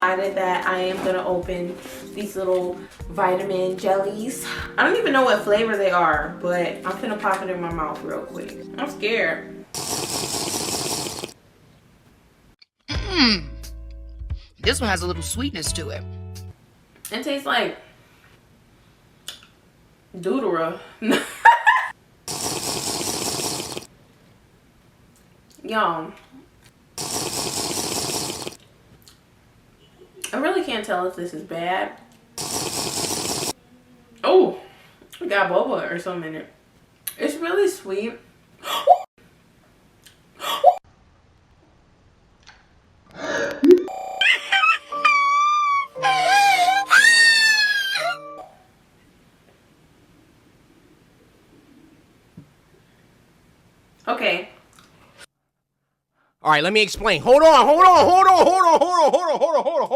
decided that I am gonna open these little vitamin jellies. I don't even know what flavor they are, but I'm gonna pop it in my mouth real quick. I'm scared. This one has a little sweetness to it. It tastes like Doodora. Y'all, I really can't tell if this is bad. Oh, it got boba or something in it. It's really sweet. Okay. All right, let me explain. Hold on.